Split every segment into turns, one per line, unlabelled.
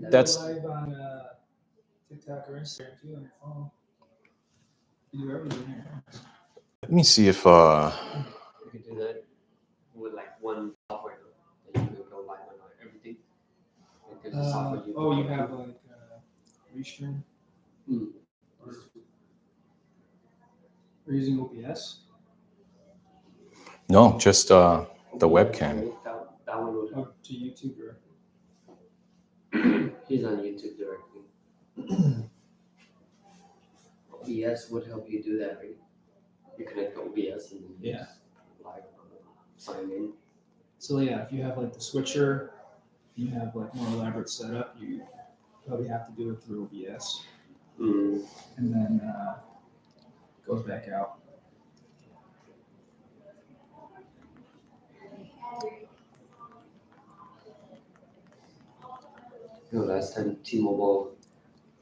That's
live on TikTok or Instagram too on your phone. You do everything here.
let me see if
You can do that with like one software that you can go live on everything. Like there's a software you
You have like Restream. We're using OBS.
no, just the webcam.
That one would
Oh, to YouTube or
He's on YouTube directly. OBS would help you do that, right? You connect to OBS and then
Yeah.
just live sign in.
So yeah, if you have like the switcher, you have like more elaborate setup, you probably have to do it through OBS, and then goes back out.
You know, last time T-Mobile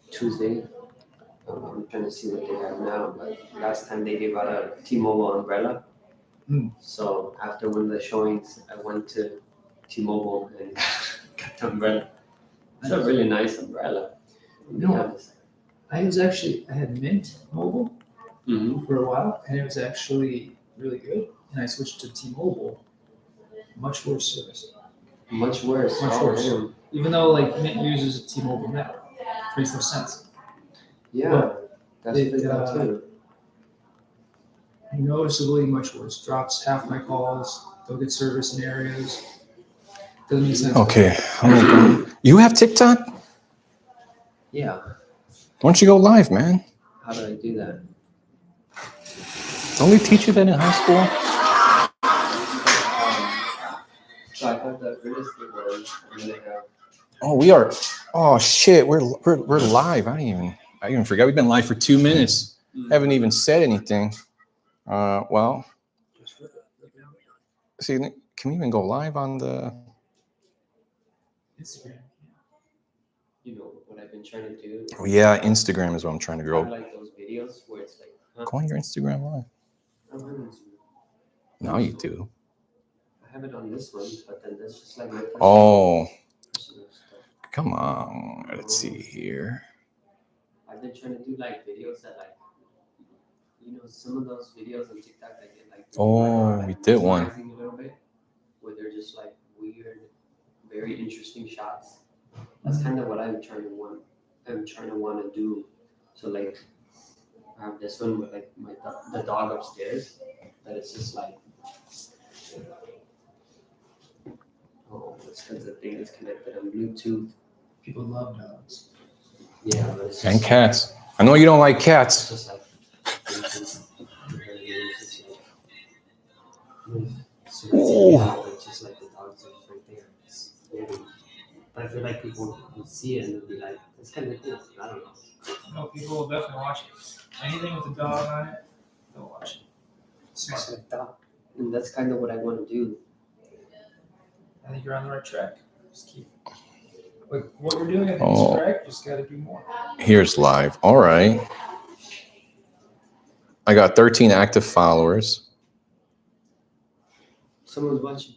Tuesday, I'm trying to see what they have now, but last time they gave out a T-Mobile umbrella. So after one of the showings, I went to T-Mobile and got the umbrella. It's a really nice umbrella. To be
No.
honest.
I had Mint Mobile for a while, and it was actually really good. And I switched to T-Mobile. Much worse service.
Much worse.
Much worse. Even though like Mint uses a T-Mobile network, 24 cents.
Yeah, that's what they got too.
Noticeably much worse. Drops half my calls. Don't get service in areas. Doesn't make sense.
Okay. You have TikTok?
Yeah.
Why don't you go live, man?
How do I do that?
Don't they teach you that in high school?
So I have the real estate one, and then I have.
Oh, we are. Oh shit, we're live. I even forgot. We've been live for 2 minutes. Haven't even said anything. Well, see, can we even go live on the
Instagram?
You know what I've been trying to do?
Oh, yeah, Instagram is what I'm trying to
I
grow.
like those videos where it's like.
Go on your Instagram live.
I don't have Instagram.
Now you do.
I have it on this one, but then that's just like my personal,
Oh,
personal stuff.
come on. Let's see here.
I've been trying to do like videos that like, you know, some of those videos on TikTok that get like.
Oh, we did one.
A little bit, where they're just like weird, very interesting shots. That's kind of what I'm trying to want to do. So like, I have this one with like the dog upstairs. That it's just like, oh, it's because the thing is connected on Bluetooth.
People love dogs.
Yeah, but it's just
And cats. I know you don't like
It's
cats.
just like. It's just like the dogs are right there. It's really, but I feel like people would see it and they'd be like, it's kind of cool. I don't know.
No, people will definitely watch it. Anything with a dog on it, they'll watch it.
It's like that. And that's kind of what I want to do.
I think you're on the right track. Just keep. Like what we're doing, I think is correct. Just got to do more.
Here's live. All right. I got 13 active followers.
Someone's watching.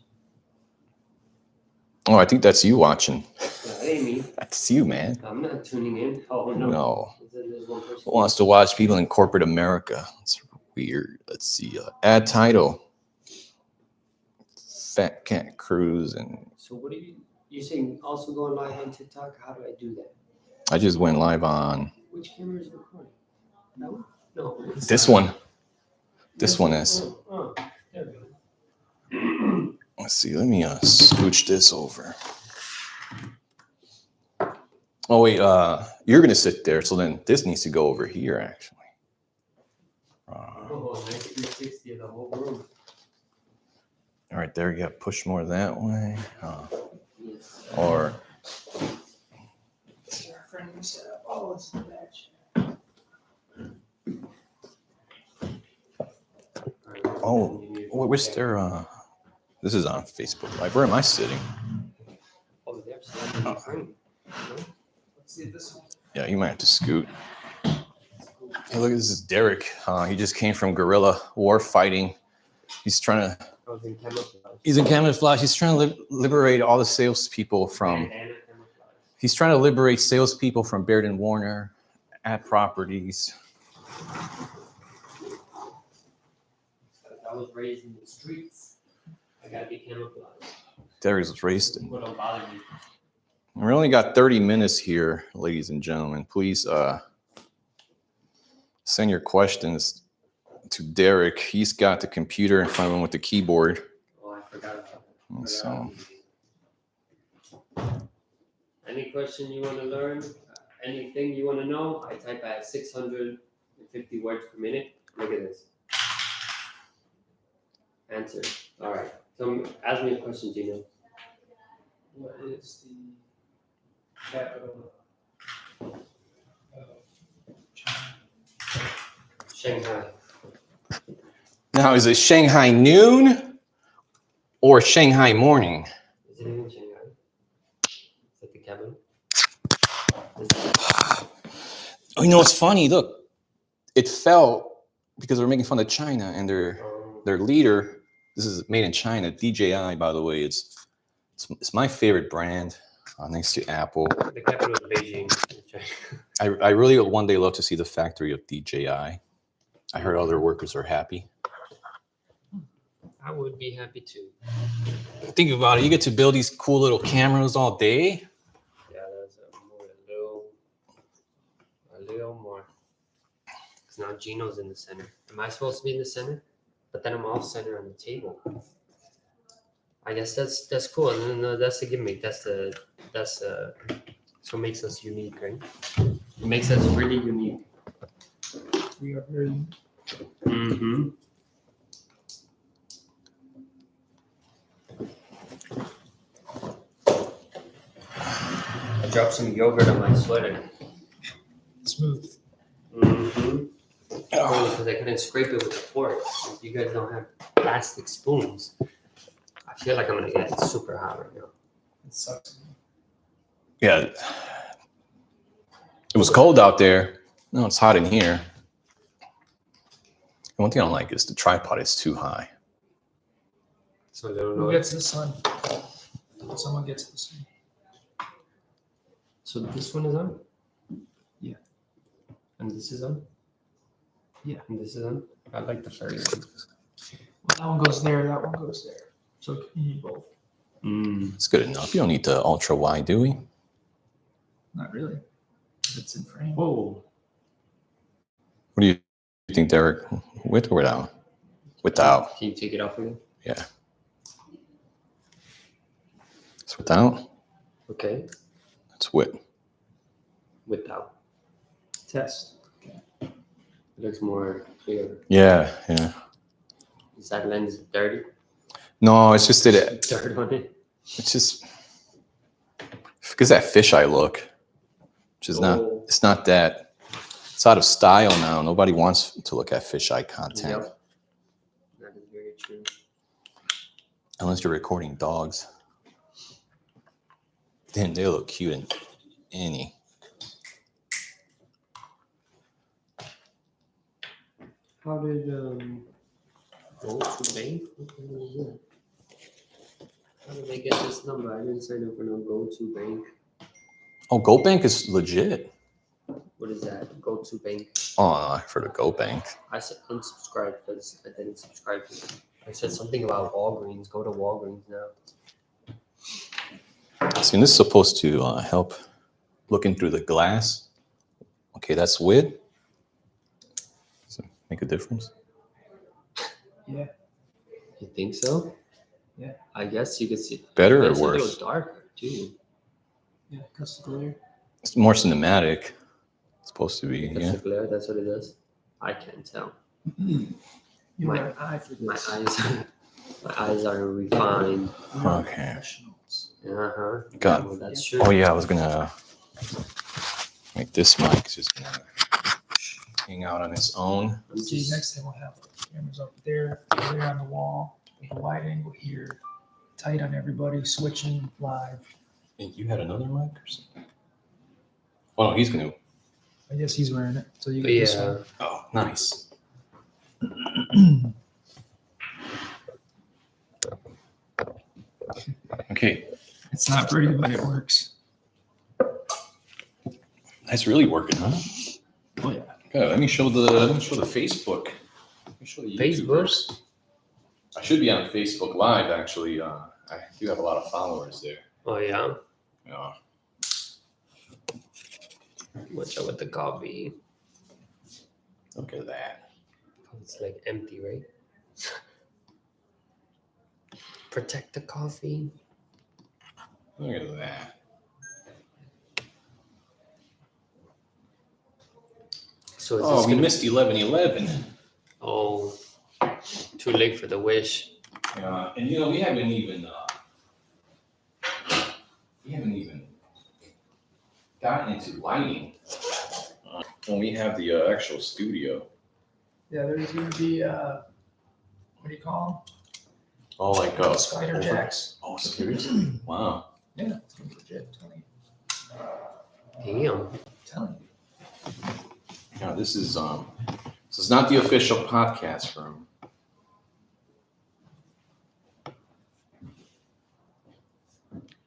Oh, I think that's you watching.
That ain't me.
That's you, man.
I'm not tuning in. Oh, no.
No.
There's one person.
Who wants to watch people in corporate America? It's weird. Let's see. Add title. Cat Cruz. And
So what are you saying also going live on TikTok? How do I do that?
I just went live on
Which camera is recording? That one? No.
this one. This one is.
Oh, there we go.
Let's see. Let me scooch this over. Oh wait, you're gonna sit there. So then this needs to go over here, actually.
Oh, nice 360 of the whole room.
All right, there you go. Push more that way.
Yes.
Or
Our friend we set up. Oh, it's the badge.
where's their? This is on Facebook Live. Where am I sitting?
Oh, they're in the frame.
Let's see this one.
Yeah, you might have to scoot. Hey, look, this is Derek. He just came from guerrilla war fighting. He's trying to.
I was in camouflage.
He's in camouflage. He's trying to liberate all the salespeople from.
Bandana camouflage.
He's trying to liberate salespeople from Baird and Warner at properties.
I was raised in the streets. I gotta be camouflaged.
Darius raced.
What don't bother me.
We only got 30 minutes here, ladies and gentlemen. Please send your questions to Derek. He's got the computer in front of him with the keyboard.
Oh, I forgot about that.
So,
Any question you want to learn? Anything you want to know? I type at 650 words per minute. Look at this. Answer. All right. So ask me a question, Gino.
What is the capital of China?
Shanghai.
now, is it Shanghai noon or Shanghai morning?
Is it even Shanghai? Is that the capital?
Oh, you know what's funny? Look, it fell because they're making fun of China and their leader. This is made in China. DJI, by the way, it's my favorite brand, next to Apple.
The capital is Beijing.
I really one day love to see the factory of DJI. I heard other workers are happy.
I would be happy too.
Think about it. You get to build these cool little cameras all day.
Yeah, that's a little more. Because now Gino's in the center. Am I supposed to be in the center? But then I'm off center on the table. I guess that's cool. No, that's the gimmick. That's so it makes us unique, right? It makes us really unique.
We are very.
Mm-hmm. I dropped some yogurt on my sweater.
Smooth.
Mm-hmm. Because I couldn't scrape it with a fork. You guys don't have plastic spoons. I feel like I'm gonna get super hot right now.
It sucks.
Yeah. It was cold out there. No, it's hot in here. And one thing I don't like is the tripod is too high.
So they don't
Who
know.
gets the sun? Someone gets the sun.
So this one is on?
Yeah.
And this is on?
Yeah.
And this is on? I like the fairy one.
Well, that one goes there. That one goes there. So you need both.
It's good enough. You don't need the ultra wide, do we?
Not really. It's in frame.
Whoa.
What do you think, Derek? With or without? Without.
Can you take it off again?
Yeah. It's without.
Okay.
It's with.
Without.
Test.
It looks more clear.
Yeah, yeah.
Is that lens dirty?
No, it's just that
Dirt on it?
it's just because that fisheye look, which is not.
Oh.
It's not that. It's out of style now. Nobody wants to look at fisheye content
Yep. That is very true.
unless you're recording dogs. Then they look cute in any.
How did go to bank? What the hell is that? How did they get this number? I didn't sign up for no go to bank.
Oh, GoBank is legit.
What is that? Go to bank.
Oh, I heard of GoBank.
I said unsubscribe because I didn't subscribe to it. I said something about Walgreens. Go to Walgreens now.
See, this is supposed to help looking through the glass. Okay, that's width. Does it make a difference?
Yeah.
You think so?
Yeah.
I guess you could see.
Better or
It's a
worse?
little darker too.
Yeah. Cuts the glare.
It's more cinematic. It's supposed to be.
That's
Yeah.
the glare. That's what it does. I can't tell.
You
My-
got an eye for
My
this.
eyes are refined.
We are
Okay.
professionals.
Uh-huh.
God.
Well, that's true.
Oh yeah, I was gonna make this mic just gonna hang out on its own.
I'm
See,
just-
next time we'll have cameras up there on the wall, with a wide angle here, tight on everybody, switching live.
And you had another mic or something? Oh no, he's gonna.
I guess he's wearing it, so you
But
get this
yeah,
one.
Oh, nice. Okay.
It's not pretty, but it works.
That's really working, huh?
Oh yeah.
Okay, let me show the Facebook. Let me show the
Facebook?
YouTubers. I should be on Facebook Live actually. I do have a lot of followers there.
Oh yeah.
Yeah.
Watch out with the coffee.
Look at that.
It's like empty, right? Protect the coffee.
Look at that.
So is
Oh,
this
we
gonna...
missed 11:11.
Oh, too late for the wish.
Yeah, and you know we haven't even gotten into lighting when we have the actual studio.
Yeah, there's gonna be what do you call
Oh, like
them? Spider jacks.
Oh, seriously? Wow.
Yeah, it's gonna be legit.
Damn.
Telling you.
Yeah, this is not the official podcast from.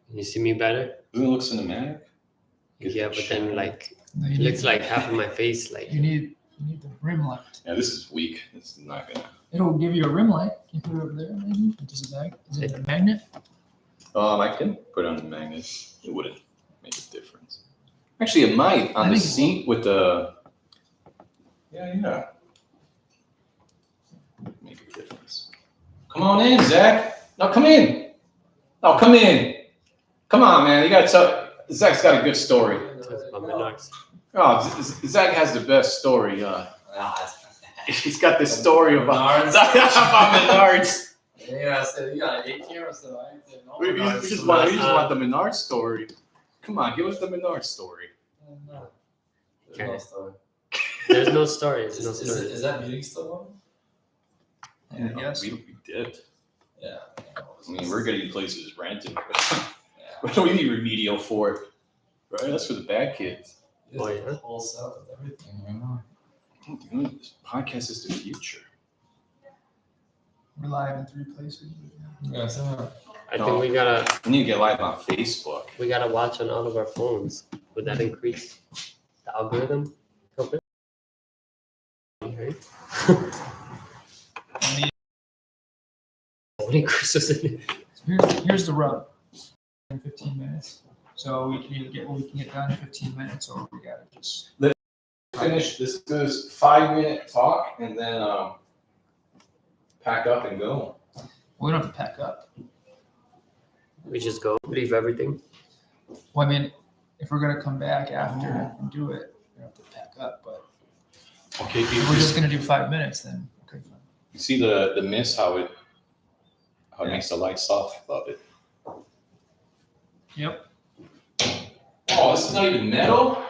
Can you see me better?
Doesn't it look cinematic?
Yeah, but then like
No,
it looks like half of my face. Like
you need the rim light.
Yeah, this is weak. This is not gonna.
It'll give you a rim light. Can you put it over there maybe? Is it a magnet?
I can put it on the magnet. It wouldn't make a difference. Actually, it might on
I
the
think it
seat with the. Yeah. Make a difference. Come on in, Zach. No, come in. No, come in. Come on, man. You gotta tell. Zach's got a good story.
about my nuts.
Oh, Zach has the best story. He's got this story about Menards.
Yeah, I said you got an 8 camera, so I said no.
We just want the Menard story. Come on, give us the Menard story.
There's no story.
There's no story. There's no
Is
story.
that meeting still on?
Yeah, yes.
We did.
Yeah.
I mean, we're getting places rented.
Yeah.
What do we need remedial for? Right? That's for the bad kids.
It's
Oh,
like
yeah?
a whole set with everything. You know?
This podcast is the future.
We're live in 3 places.
Yeah, so
I think we gotta
We need to get live on Facebook.
watch on all of our phones. Would that increase the algorithm? Right? How many Christmas in it?
Here's the rub. In 15 minutes. So we can either get what we can get done in 15 minutes, or we gotta just.
Finish this is 5-minute talk and then pack up and go.
We don't have to pack up.
We just go leave everything.
Well, I mean, if we're gonna come back after and do it, we don't have to pack up. But
Okay,
if we're just gonna do 5 minutes, then okay. Fine.
you see the mist, how it makes the light soft above it.
Yep.
Oh, this is not even metal?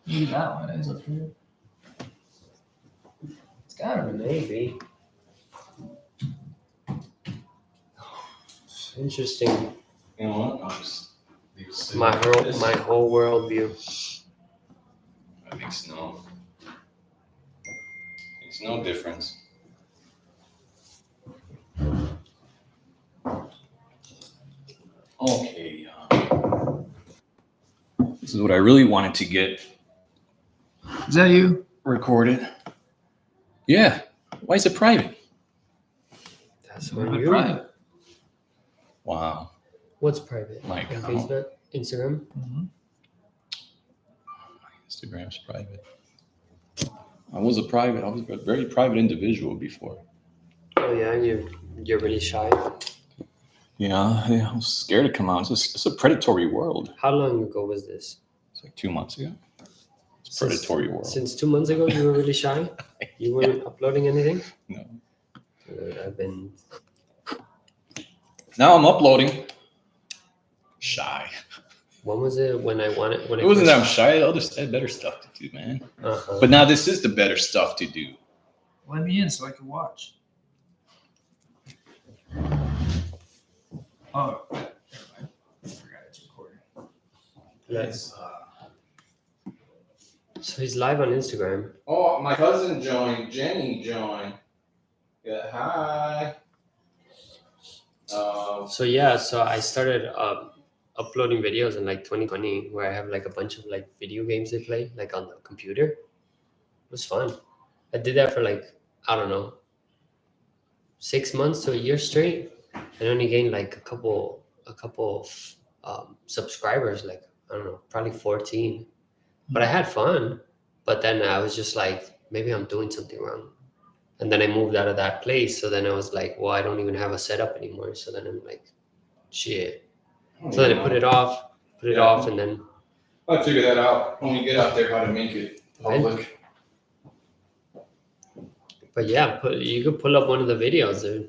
Maybe that one is up here. It's gotta be.
Maybe. Interesting.
You know what? I'll just leave it
My whole world view.
That makes no difference. Okay. This is what I really wanted to get
Is that you?
recorded. Yeah. Why is it private?
That's
Leave
on
it
you.
private.
Wow.
What's private?
My
On
account.
Facebook, Instagram.
Mm-hmm.
Instagram's private. I was a very private individual before.
Oh yeah, you're really shy.
Yeah, I was scared to come out. It's a predatory world.
How long ago was this?
It's like 2 months ago. It's a predatory world.
Since 2 months ago, you were really shy. You weren't uploading anything.
No.
I've been.
Now I'm uploading. Shy.
When was it? When I wanted. When
It wasn't that I'm shy. I had better stuff to do, man.
Uh-huh.
But now this is the better stuff to do.
Let me in so I can watch. Oh, never mind. I forgot it's recording.
Yes. So he's live on Instagram.
Oh, my cousin joined. Jenny joined. Yeah, hi.
So yeah, so I started uploading videos in like 2020 where I have like a bunch of like video games they play like on the computer. It was fun. I did that for like, I don't know, 6 months to a year straight, and only gained like a couple subscribers, like I don't know, probably 14. But I had fun. But then I was just like, maybe I'm doing something wrong. And then I moved out of that place. So then I was like, well, I don't even have a setup anymore. So then I'm like, shit. So then I put it off, and then
I'll figure that out when we get out there, how to make it public.
but yeah, you could pull up one of the videos, dude.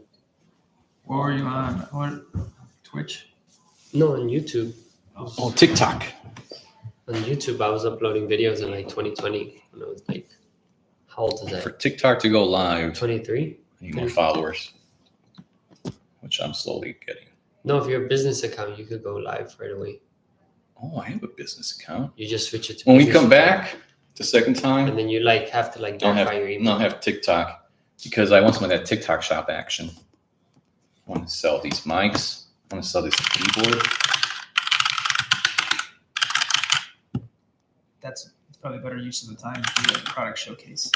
What were you on? What? Twitch?
No, on YouTube.
Oh, TikTok.
On YouTube, I was uploading videos in like 2020 when I was like, how old is
For
that?
TikTok to go live,
23?
I need more followers, which I'm slowly getting.
No, if you're a business account, you could go live right away.
Oh, I have a business account.
You just switch it to
When we
business
come
account,
back the second time,
and then you like have to like
Don't
verify your email.
not have TikTok because I want some of that TikTok shop action. I want to sell these mics. I want to sell this keyboard.
That's probably better use of the time to do a product showcase.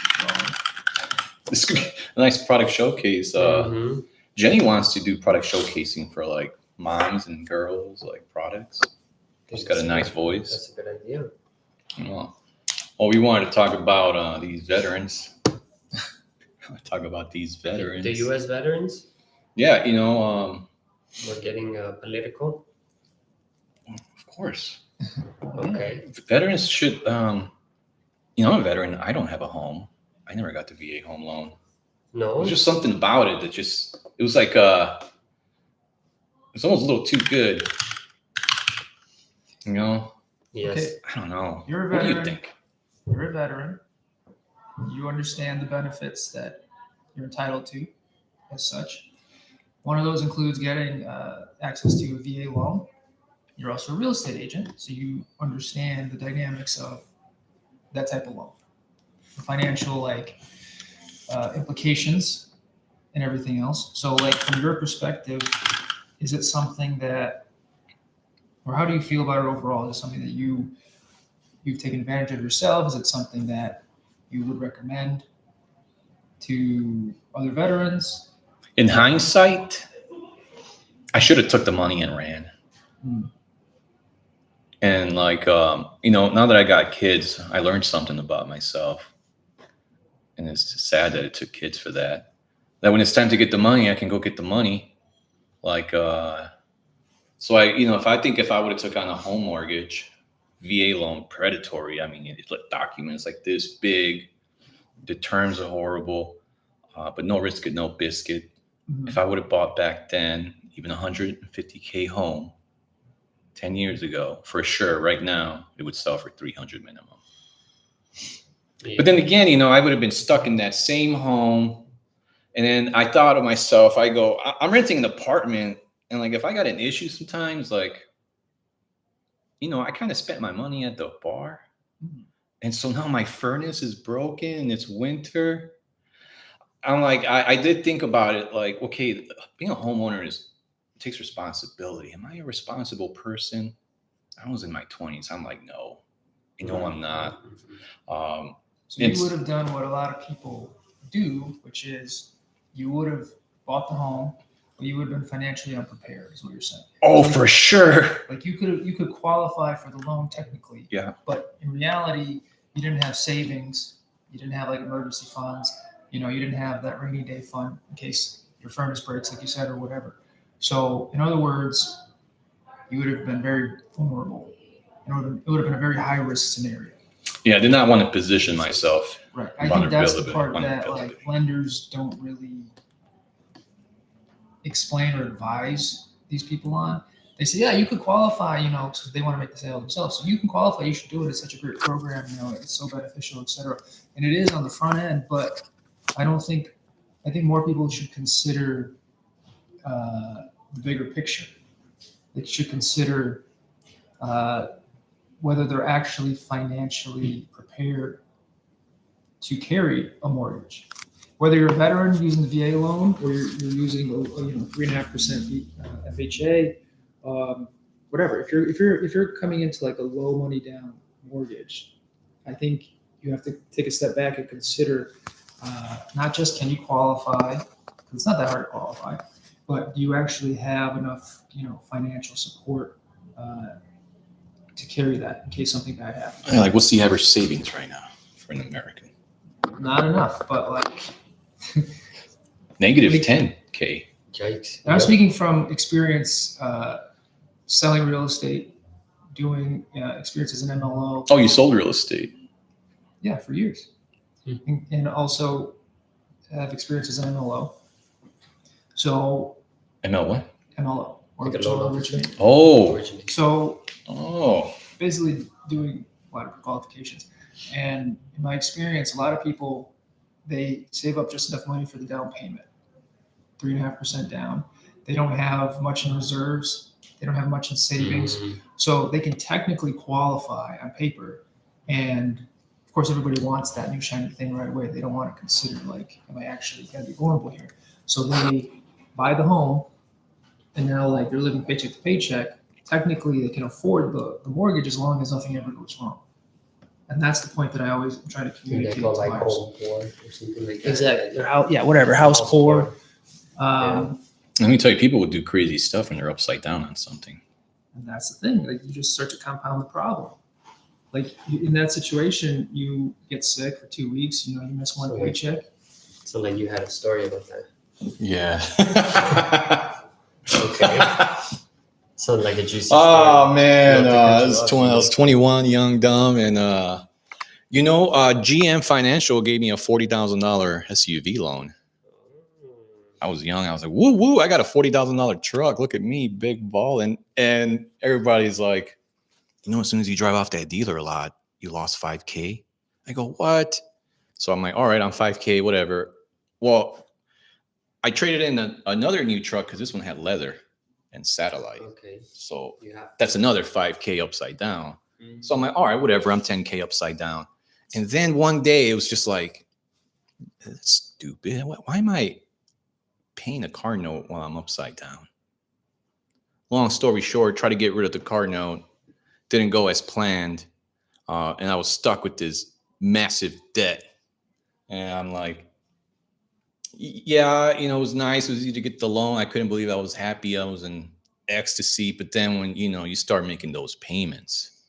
This could be a nice product showcase.
Mhm.
Jenny wants to do product showcasing for like moms and girls, like products. She's got a nice voice.
That's a good idea.
Well, we wanted to talk about these veterans. Talk about these veterans.
The U.S. veterans
Yeah,
were getting political.
of course.
Okay.
Veterans should, I'm a veteran. I don't have a home. I never got the VA home loan. It
No.
was just something about it that it was like, it's almost a little too good.
Yes.
Okay.
I don't know.
You're a
What do you
veteran.
think?
You're a veteran. You understand the benefits that you're entitled to as such. One of those includes getting access to a VA loan. You're also a real estate agent, so you understand the dynamics of that type of loan, the financial implications and everything else. So like from your perspective, is it something that, or how do you feel about it overall? Is it something that you've taken advantage of yourself? Is it something that you would recommend to other veterans?
In hindsight, I should have took the money and ran. And now that I got kids, I learned something about myself. And it's just sad that it took kids for that. That when it's time to get the money, I can go get the money. So if I would have took on a home mortgage, VA loan, predatory, it's like documents like this big, the terms are horrible, but no risk it, no biscuit.
Mhm.
If I would have bought back then, even $150K home 10 years ago, for sure, right now, it would sell for $300 minimum.
Yeah.
But then again, I would have been stuck in that same home. And then I thought of myself, I'm renting an apartment. And like, if I got an issue sometimes, I kind of spent my money at the bar.
Mhm.
And so now my furnace is broken and it's winter. I'm like, I did think about it. Like, okay, being a homeowner takes responsibility. Am I a responsible person? I was in my 20s. I'm like, no, I'm not.
So you would have done what a lot of people do, which is you would have bought the home, but you would have been financially unprepared, is what you're saying.
Oh,
So
for sure.
Like you could qualify for the loan technically.
Yeah.
But in reality, you didn't have savings. You didn't have like emergency funds. You didn't have that rainy day fund in case your furnace breaks, like you said, or whatever. So in other words, you would have been very vulnerable. It would have been a very high risk scenario.
Yeah, I did not want to position myself.
Right. I think that's the part that
Vulnerability.
lenders don't really explain or advise these people on. They say, yeah, you could qualify, because they want to make the sale themselves. So you can qualify, you should do it. It's such a great program, it's so beneficial, et cetera. And it is on the front end, but I think more people should consider the bigger picture. They should consider whether they're actually financially prepared to carry a mortgage. Whether you're a veteran using the VA loan or you're using 3.5% FHA, whatever. If you're coming into like a low money down mortgage, I think you have to take a step back and consider not just can you qualify, 'cause it's not that hard to qualify, but do you actually have enough, financial support to carry that in case something bad happens?
Yeah, like, what's the average savings right now for an American?
Not enough, but like
Negative 10K.
Yikes.
I'm speaking from experience selling real estate, doing experience as an MLO.
Oh, you sold real estate.
Yeah, for years.
Hmm.
And also have experience as an MLO. So
ML what?
MLO, or
Like a loan officer?
originate.
Oh.
Originally.
So
Oh.
basically doing a lot of qualifications. And in my experience, a lot of people, they save up just enough money for the down payment, 3.5% down. They don't have much in reserves. They don't have much in savings.
Mhm.
So they can technically qualify on paper. And of course, everybody wants that new shiny thing right away. They don't want to consider, like, am I actually going to be vulnerable here? So they buy the home, and now, like, they're living paycheck to paycheck. Technically, they can afford the mortgage as long as nothing ever goes wrong. And that's the point that I always try to
And they
communicate
go
to
like
buyers.
home poor or something like that.
Exactly. Their house, whatever. House poor.
Let me tell you, people would do crazy stuff when they're upside down on something.
And that's the thing. Like, you just start to compound the problem. Like, in that situation, you get sick for 2 weeks. You miss one
So,
paycheck.
So like you had a story about that.
Yeah.
Okay. So like a juicy
Oh
story.
man,
Not to cut
I
you
was
off,
20, I was 21, young, dumb, and GM Financial gave me a $40,000 SUV loan. I was young. I was like, woo woo! I got a $40,000 truck. Look at me, big ball, and everybody's like, as soon as you drive off that dealer a lot, you lost 5K. I go, what? So I'm like, all right, I'm 5K, whatever. Well, I traded in another new truck because this one had leather and satellite.
Okay.
So
You have
that's another 5K upside down.
Mhm.
So I'm like, all right, whatever. I'm 10K upside down. And then one day it was just like, that's stupid. Why am I paying a car note while I'm upside down? Long story short, try to get rid of the car note. Didn't go as planned. And I was stuck with this massive debt. And I'm like, yeah, it was nice. It was easy to get the loan. I couldn't believe I was happy. I was in ecstasy. But then when, you start making those payments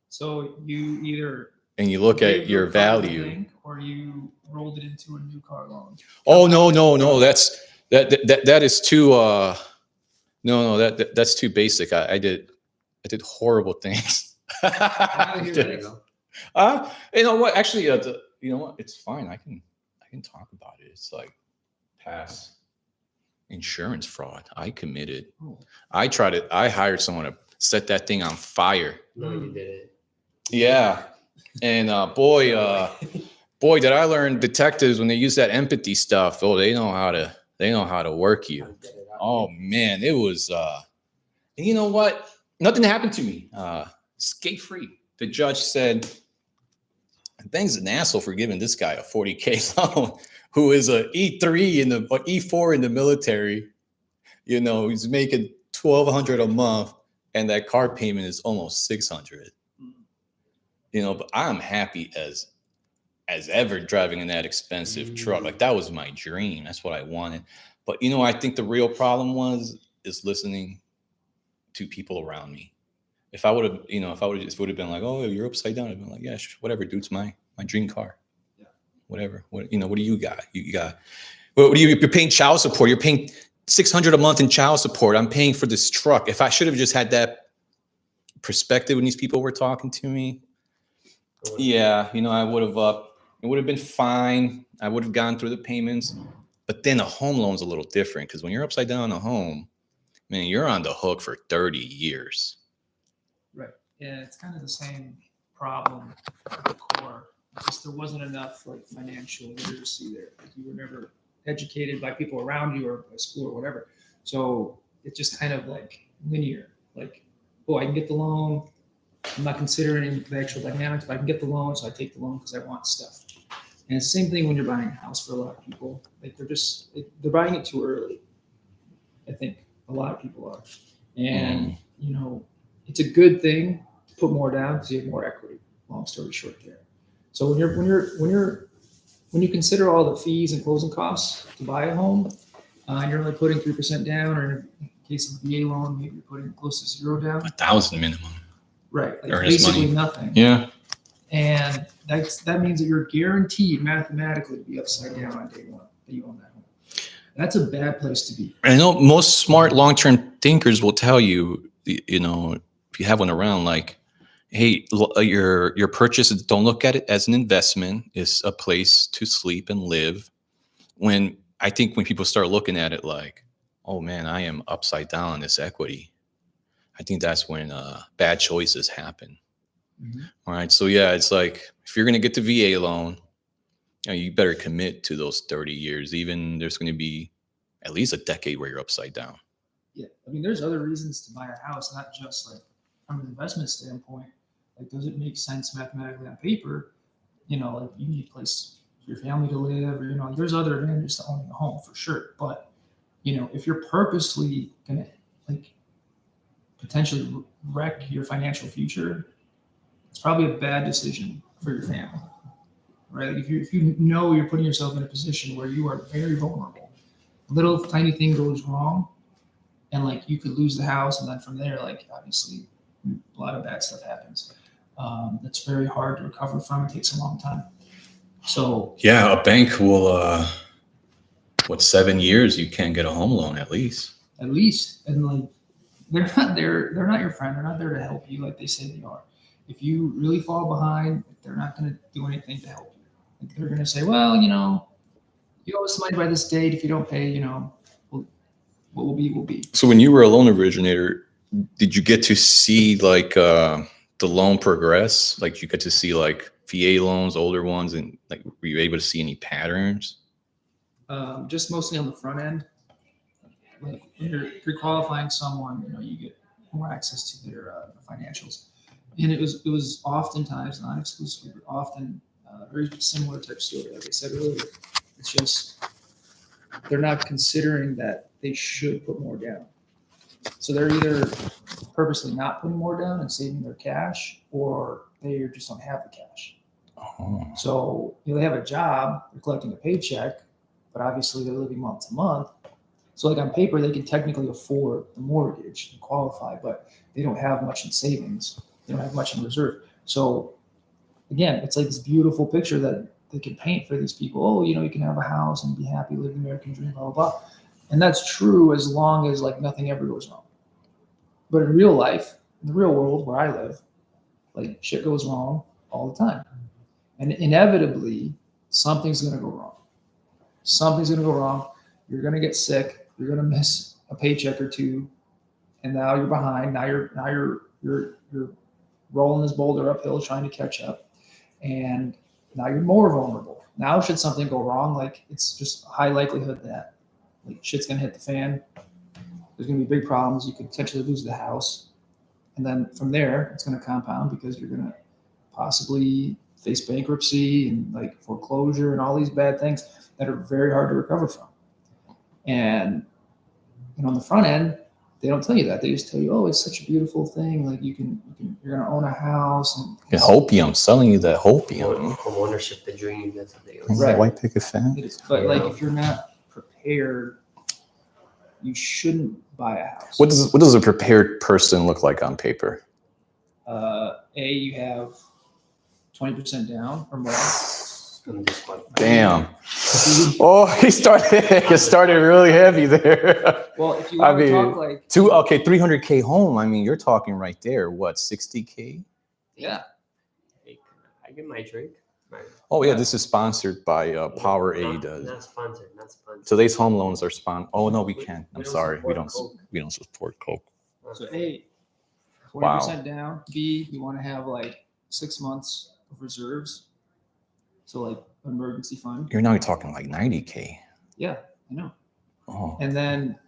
So you either
and you look at
gave
your
the car to the
value.
bank, or you rolled it into a new car loan.
Oh, no. That is too, no, that's too basic. I did horrible things.
I hear
There you
that.
go.
You know what? Actually, you know what? It's fine. I can talk about it. It's like past insurance fraud. I committed.
Oh.
I hired someone to set that thing on fire.
No, you didn't.
Yeah. And boy, did I learn detectives when they use that empathy stuff. Oh, they know how to work you.
I'll get it out.
Oh man, it was and you know what? Nothing happened to me. Skate free. The judge said, thanks an asshole for giving this guy a 40K loan, who is a E3 or E4 in the military. He's making $1,200 a month, and that car payment is almost $600. But I'm happy as ever driving in that expensive truck. Like, that was my dream. That's what I wanted. But I think the real problem is listening to people around me. If I would have, just would have been like, oh, you're upside down, I'd been like, yeah, whatever, dude, it's my dream car.
Yeah.
Whatever. What do you got? You got, you're paying child support. You're paying $600 a month in child support. I'm paying for this truck. If I should have just had that perspective when these people were talking to me, yeah, I would have, it would have been fine. I would have gone through the payments. But then a home loan's a little different, because when you're upside down on a home, man, you're on the hook for 30 years.
Right. Yeah, it's kind of the same problem at the core. Just there wasn't enough like financial literacy there. Like, you were never educated by people around you or by school or whatever. So it's just kind of like linear. Like, oh, I can get the loan. I'm not considering the actual dynamics, but I can get the loan, so I take the loan because I want stuff. And it's the same thing when you're buying a house for a lot of people. Like, they're buying it too early. I think a lot of people are. And it's a good thing to put more down because you have more equity. Long story short, there. So when you consider all the fees and closing costs to buy a home, and you're only putting 3% down, or in case of a VA loan, maybe you're putting close to zero down.
1,000 minimum.
Right, like
Earnest
basically
money.
nothing.
Yeah.
And that means that you're guaranteed mathematically to be upside down on day one that you own that home. That's a bad place to be.
I know most smart long-term thinkers will tell you, you know, if you have one around, like, hey, your purchase, don't look at it as an investment. It's a place to sleep and live. When I think when people start looking at it like, oh man, I am upside down on this equity, I think that's when bad choices happen.
Mhm.
All right. So yeah, it's like if you're going to get the VA loan, you better commit to those 30 years. Even there's going to be at least a decade where you're upside down.
Yeah, I mean, there's other reasons to buy a house, not just like from an investment standpoint. Like, does it make sense mathematically on paper? You know, like you need a place for your family to live, or there's other advantages to owning a home for sure. But if you're purposely gonna like potentially wreck your financial future, it's probably a bad decision for your family, right? Like if you know you're putting yourself in a position where you are very vulnerable, a little tiny thing goes wrong, and like you could lose the house, and then from there, like obviously a lot of bad stuff happens. That's very hard to recover from. It takes a long time. So
yeah, a bank will 7 years you can't get a home loan at least.
And like they're not your friend. They're not there to help you like they say they are. If you really fall behind, they're not going to do anything to help you. Like they're going to say, well, you owe us money by this date. If you don't pay, what will be will be.
So when you were a loan originator, did you get to see like the loan progress? Like you get to see like VA loans, older ones, and like were you able to see any patterns?
Just mostly on the front end. Like when you're pre-qualifying someone, you get more access to their financials, and it was oftentimes, not exclusively, but often very similar type story. Like I said earlier, it's just they're not considering that they should put more down. So they're either purposely not putting more down and saving their cash, or they just don't have the cash.
Oh.
So they have a job, they're collecting a paycheck, but obviously they're living month to month. So like on paper, they can technically afford the mortgage and qualify, but they don't have much in savings. They don't have much in reserve. So again, it's like this beautiful picture that they can paint for these people. Oh, you can have a house and be happy, live the American dream, blah, blah, blah. And that's true as long as like nothing ever goes wrong. But in real life, in the real world where I live, like shit goes wrong all the time. And inevitably, something's going to go wrong. Something's going to go wrong. You're going to get sick. You're going to miss a paycheck or two, and now you're behind. Now you're rolling this boulder uphill trying to catch up, and now you're more vulnerable. Now, should something go wrong, like it's just a high likelihood that like shit's going to hit the fan. There's going to be big problems. You could potentially lose the house, and then from there, it's going to compound because you're going to possibly face bankruptcy and like foreclosure and all these bad things that are very hard to recover from. And on the front end, they don't tell you that. They just tell you, oh, it's such a beautiful thing. Like you're gonna own a house. And
the hopium, I'm selling you that hopium.
Home ownership, the dream. That's what they
Is
always
that
Right.
white picket fence?
But like if you're not prepared, you shouldn't buy a house.
What does a prepared person look like on paper?
You have 20% down or more.
Damn. Oh, he started really heavy there.
Well, if you want to talk like
300K home. I mean, you're talking right there. What, 60K?
yeah.
I get my drink.
Oh yeah, this is sponsored by Powerade.
Not sponsored.
Today's home loans are sponsored. Oh no, we can't. I'm
We don't
sorry, we
support
don't.
Coke.
We don't support Coke.
So A, 40%
Wow.
down. B, you want to have like 6 months of reserves. So like emergency fund.
You're now talking like 90K.
Yeah, I know.
Oh.
And then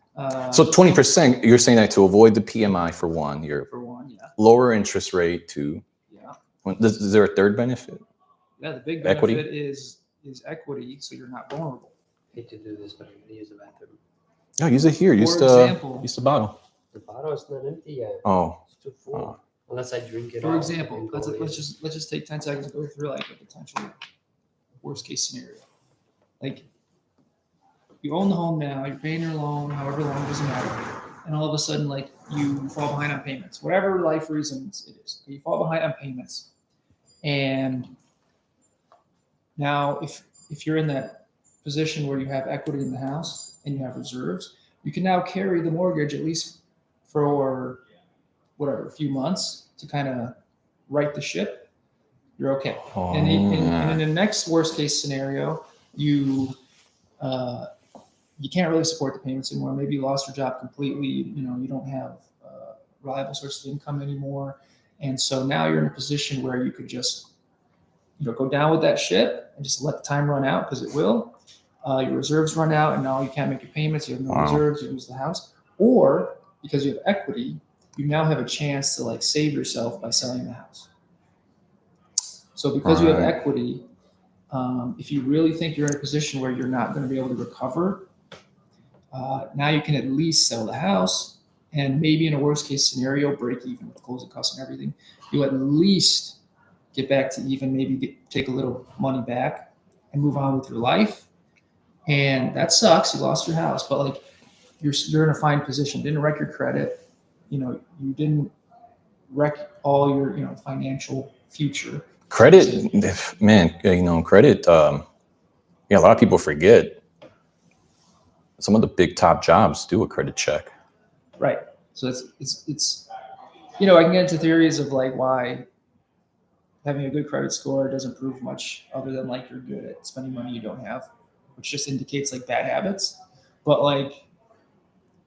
So 20%. You're saying that to avoid the PMI for one. You're
for one, yeah.
lower interest rate two.
Yeah.
Is there a third benefit?
Yeah, the big benefit
Equity?
is equity, so you're not vulnerable.
I hate to do this, but I'm gonna use the bathroom.
Oh, use it here. Use
For
the
example,
use the bottle.
The bottle is not empty yet.
Oh,
It's too full. Unless I drink it.
For
all
example,
and go
let's
in.
just take 10 seconds to go through like a potential worst case scenario. Like you own the home now, you're paying your loan, however long, it doesn't matter. And all of a sudden, like you fall behind on payments, whatever life reasons it is. You fall behind on payments. And now if you're in that position where you have equity in the house and you have reserves, you can now carry the mortgage at least for whatever, a few months to kind of right the ship. You're okay. And in the next worst case scenario, you can't really support the payments anymore. Maybe you lost your job completely. You don't have reliable source of income anymore, and so now you're in a position where you could just go down with that ship and just let the time run out, because it will. Your reserves run out, and now you can't make your payments. You have no reserves. You lose the house, or because you have equity, you now have a chance to like save yourself by selling the house. So because you have equity, if you really think you're in a position where you're not going to be able to recover, now you can at least sell the house, and maybe in a worst case scenario, break even with closing costs and everything. You'll at least get back to even, maybe take a little money back and move on with your life. And that sucks. You lost your house, but like you're in a fine position. Didn't wreck your credit. You didn't wreck all your financial future.
credit, man. Credit. A lot of people forget. Some of the big top jobs do a credit check.
Right. So it's I can get into theories of like why having a good credit score doesn't prove much other than like you're good at spending money you don't have, which just indicates like bad habits. But like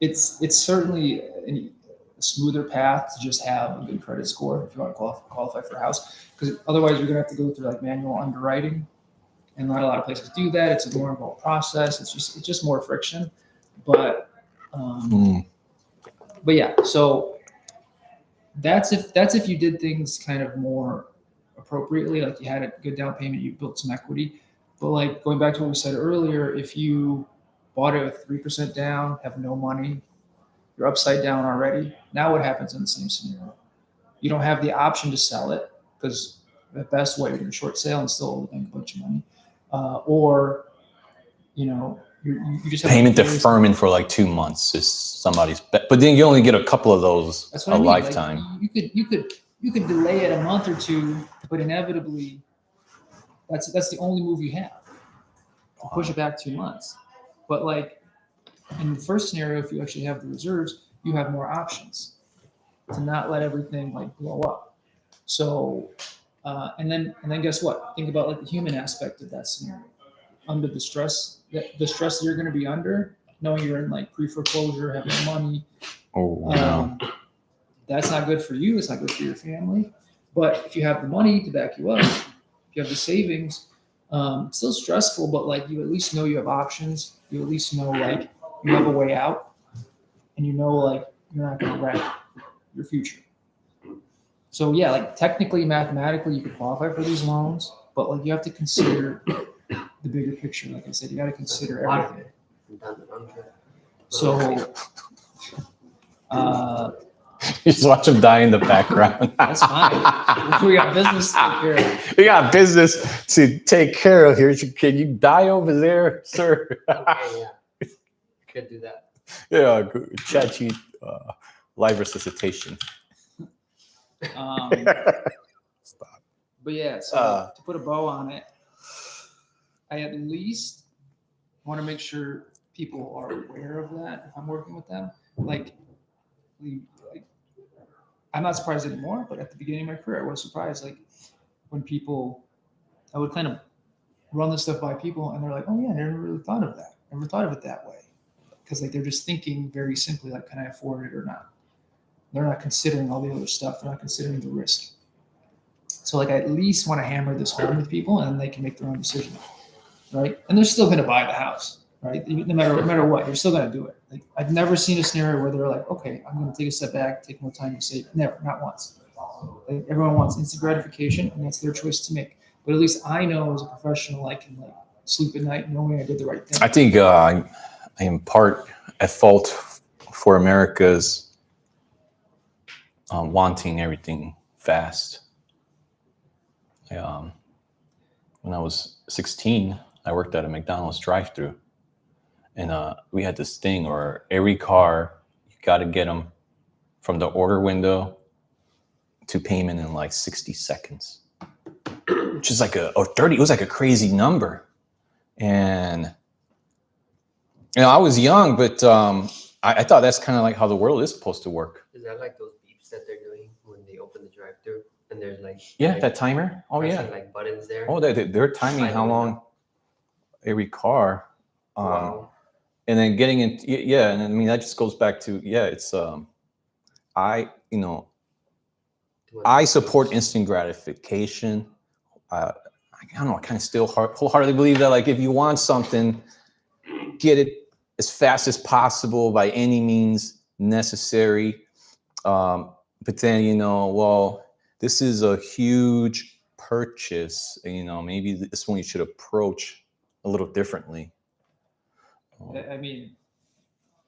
it's certainly a smoother path to just have a good credit score if you want to qualify for a house, because otherwise you're gonna have to go through like manual underwriting, and not a lot of places do that. It's a more involved process. It's just more friction. But yeah, so that's if you did things kind of more appropriately, like you had a good down payment, you built some equity. But like going back to what we said earlier, if you bought it with 3% down, have no money, you're upside down already. Now what happens in the same scenario? You don't have the option to sell it, because at best, you're going to short sale and still owe the bank a bunch of money, or you just have
payment deferment for like 2 months is somebody's but then you only get a couple of those a lifetime.
Like you could delay it a month or two, but inevitably that's the only move you have to push it back 2 months. But like in the first scenario, if you actually have the reserves, you have more options to not let everything like blow up. So and then guess what? Think about like the human aspect of that scenario. Under the stress that you're going to be under, knowing you're in like pre-foreclosure, having no money. That's not good for you. It's not good for your family. But if you have the money to back you up, if you have the savings, it's still stressful, but like you at least know you have options. You at least know like you have a way out, and like you're not going to wreck your future. So yeah, like technically, mathematically, you could qualify for these loans, but like you have to consider the bigger picture. Like I said, you got to consider everything. So,
you just watch them die in the background.
That's fine. We got business to take care of.
We got business to take care of here. Can you die over there, sir?
Okay, yeah. Could do that.
Yeah, chat you live resuscitation.
Stop. But yeah, so to put a bow on it, I at least want to make sure people are aware of that if I'm working with them. Like I'm not surprised anymore, but at the beginning of my career, I was surprised. Like when I would kind of run this stuff by people, and they're like, "Oh yeah, I never really thought of that. Never thought of it that way," because like they're just thinking very simply, like, "Can I afford it or not?" They're not considering all the other stuff. They're not considering the risk. So like I at least want to hammer this home with people, and then they can make their own decision, right? And they're still going to buy the house, right? No matter what, you're still going to do it. Like I've never seen a scenario where they're like, okay, I'm going to take a step back, take more time to save. Never, not once. Like, everyone wants instant gratification, and that's their choice to make. But at least I know as a professional, I can like sleep at night knowing I did the right thing.
I think I am part at fault for America's wanting everything fast. When I was 16, I worked at a McDonald's drive-thru, and we had this thing where every car, you got to get them from the order window to payment in like 60 seconds, which is like or 30. It was like a crazy number. And I was young, but I thought that's kind of like how the world is supposed to work.
Is that like those beeps that they're doing when they open the drive-thru and there's like
That timer. Oh yeah,
like buttons there.
oh they're timing how long every car.
Wow.
And then getting in, and I mean that just goes back to it's I support instant gratification. I don't know. I kind of still wholeheartedly believe that, like, if you want something, get it as fast as possible by any means necessary. But then, well, this is a huge purchase. Maybe this one you should approach a little differently.
I mean,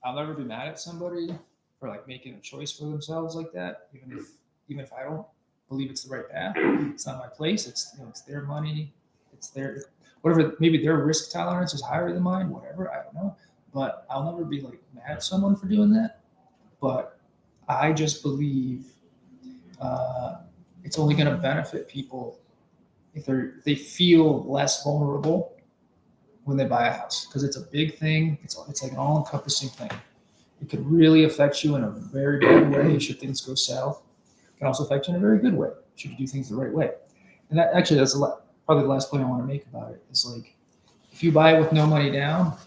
I'll never be mad at somebody for like making a choice for themselves like that, even if I don't believe it's the right path. It's not my place. It's it's their money. It's their whatever. Maybe their risk tolerance is higher than mine. Whatever, I don't know. But I'll never be like mad at someone for doing that. But I just believe it's only going to benefit people if they feel less vulnerable when they buy a house, because it's a big thing. It's like an all-encompassing thing. It could really affect you in a very bad way should things go south. It can also affect you in a very good way should you do things the right way. And that actually, that's probably the last point I want to make about it is, like, if you buy it with no money down,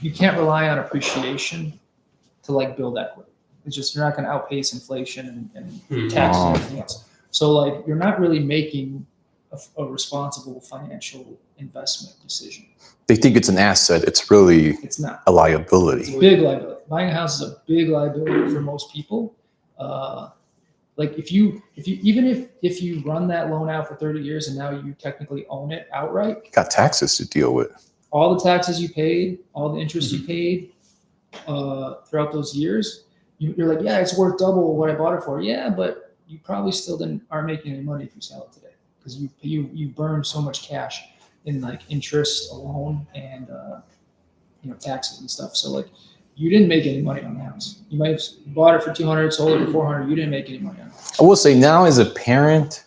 you can't rely on appreciation to like build equity. It's just, you're not going to outpace inflation and taxes and everything else. So like, you're not really making a responsible financial investment decision.
They think it's an asset. It's really
It's not
a liability.
It's a big liability. Buying a house is a big liability for most people. Like if you run that loan out for 30 years and now you technically own it outright,
You got taxes to deal with.
all the taxes you paid, all the interest you paid throughout those years, you're like, yeah, it's worth double what I bought it for. Yeah, but you probably still aren't making any money if you sell it today, because you burned so much cash in like interest alone and taxes and stuff. So like, you didn't make any money on the house. You might have bought it for 200, sold it for 400. You didn't make any money on it.
I will say now, as a parent,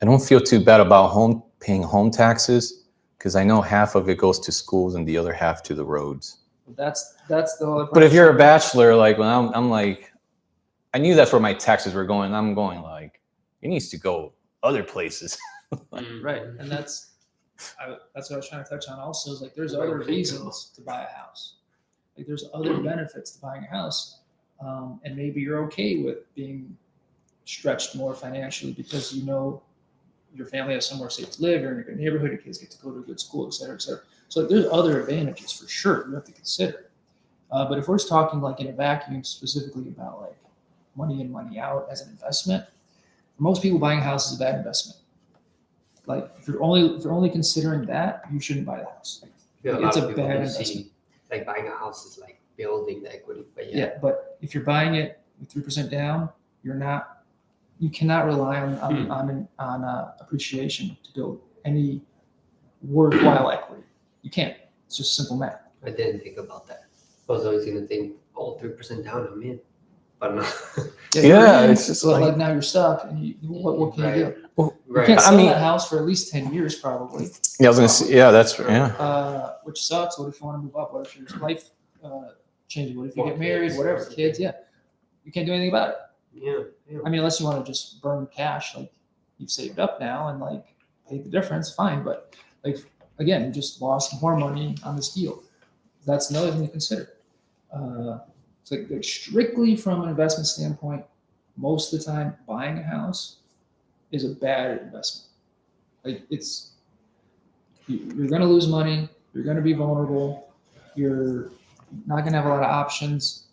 I don't feel too bad about paying home taxes, because I know half of it goes to schools and the other half to the roads.
That's the other part.
But if you're a bachelor, like when I'm like, I knew that's where my taxes were going. I'm going like, it needs to go other places.
Right, and that's what I was trying to touch on also, is like, there's other reasons to buy a house. Like, there's other benefits to buying a house, and maybe you're okay with being stretched more financially because your family has somewhere safe to live, you're in a good neighborhood, your kids get to go to a good school, et cetera, et cetera. So there's other advantages for sure you have to consider. But if we're just talking like in a vacuum specifically about like money in, money out as an investment, for most people, buying a house is a bad investment. Like, if you're only considering that, you shouldn't buy the house. It's a bad investment.
Like, buying a house is like building the equity, but
Yeah, but if you're buying it with 3% down, you cannot rely on appreciation to build any worthwhile equity. You can't. It's just simple math.
I didn't think about that. I was always gonna think, 3% down, I'm in. But no.
Yeah, it's just
so
like-
like now you're stuck, and what can you do?
Well,
You
Right.
can't
I
sell
mean-
that house for at least 10 years probably.
Yeah, I was gonna say, yeah.
Which sucks. What if you want to move up? What if your life changes? What if you
More
get married?
kids.
Whatever, kids. Yeah, you can't do anything about it.
Yeah.
I mean, unless you want to just burn cash, like you've saved up now and like paid the difference, fine. But like, again, you just lost more money on this deal. That's another thing to consider. So like strictly from an investment standpoint, most of the time buying a house is a bad investment. Like, you're going to lose money. You're going to be vulnerable. You're not going to have a lot of options.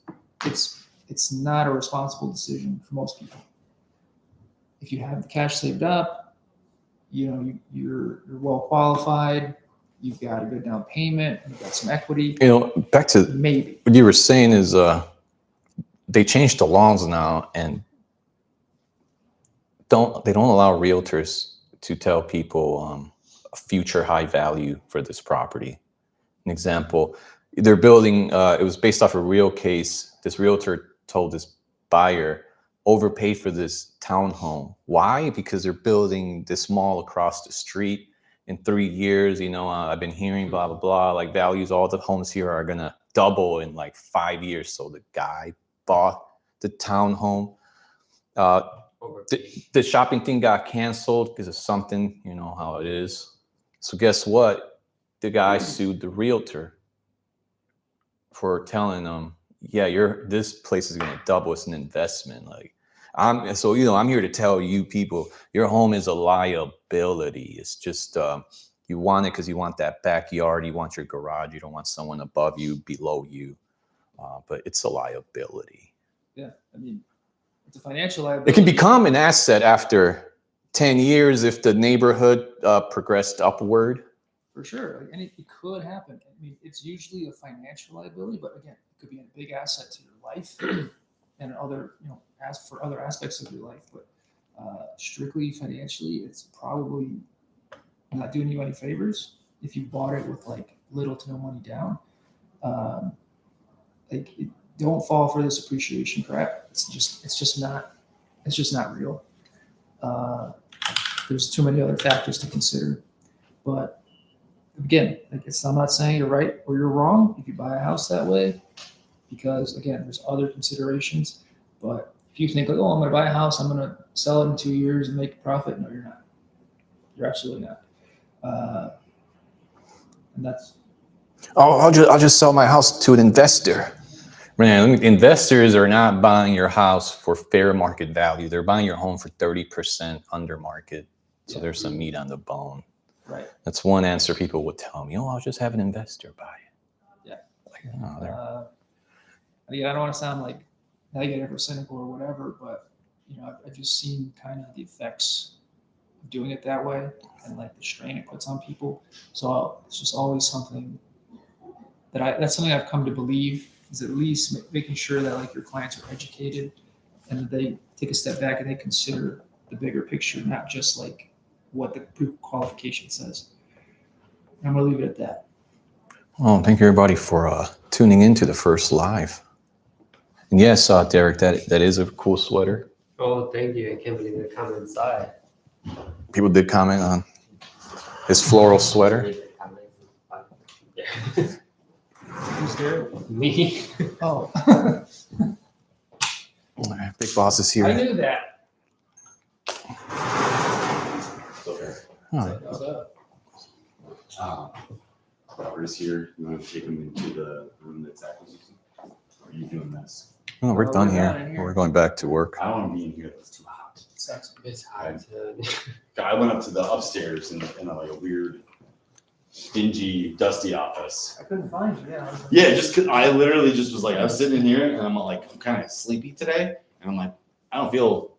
It's not a responsible decision for most people. If you have the cash saved up, you're well qualified. You've got a good down payment. You've got some equity.
Back to
Maybe.
what you were saying is they changed the laws now, and don't allow realtors to tell people a future high value for this property. An example, they're building, it was based off a real case. This realtor told this buyer overpaid for this townhome. Why? Because they're building this mall across the street in 3 years. I've been hearing blah, blah, blah, like values, all the homes here are going to double in like 5 years. So the guy bought the townhome. The shopping thing got canceled because of something, you know how it is. So guess what? The guy sued the realtor for telling them, yeah, this place is going to double. It's an investment. Like, I'm here to tell you people, your home is a liability. It's just, you want it because you want that backyard. You want your garage. You don't want someone above you, below you. But it's a liability.
Yeah, I mean, it's a financial liability.
It can become an asset after 10 years if the neighborhood progressed upward.
For sure, and it could happen. I mean, it's usually a financial liability, but again, it could be a big asset to your life and other, as for other aspects of your life. But strictly financially, it's probably not doing you any favors if you bought it with like little to no money down. Don't fall for this appreciation crap. It's just not real. There's too many other factors to consider, but. Again, I'm not saying you're right or you're wrong if you buy a house that way, because again, there's other considerations. But if you think like, oh, I'm going to buy a house, I'm going to sell it in 2 years and make a profit, no, you're not. You're absolutely not. And that's.
I'll just sell my house to an investor. Man, investors are not buying your house for fair market value. They're buying your home for 30% under market. So there's some meat on the bone.
Right.
That's one answer people would tell me. I'll just have an investor buy it.
Yeah.
Like,
I don't want to sound like negative or cynical or whatever, but I've just seen kind of the effects of doing it that way and like the strain it puts on people. So it's just always something that's something I've come to believe is at least making sure that like your clients are educated and that they take a step back and they consider the bigger picture, not just like what the pre-qualification says. I'm going to leave it at that.
Well, thank you everybody for tuning into the first live. And yes, Derek, that is a cool sweater.
Oh, thank you. I can't believe the comment inside.
People did comment on his floral sweater.
Who's there?
Me.
Oh.
All right, Big Boss is here.
I knew that.
Oh.
Robert's here. You want to take him into the room that's acquisition? Or are you doing this?
Oh, we're done
we're
here.
done in here.
We're going back to work.
I don't want to be in here. It's too hot.
It's hard to.
I went up to the upstairs in like a weird, dingy, dusty office.
I couldn't find you. Yeah.
Yeah, just 'cause I literally just was like, I was sitting in here and I'm like, I'm kind of sleepy today, and I'm like, I don't feel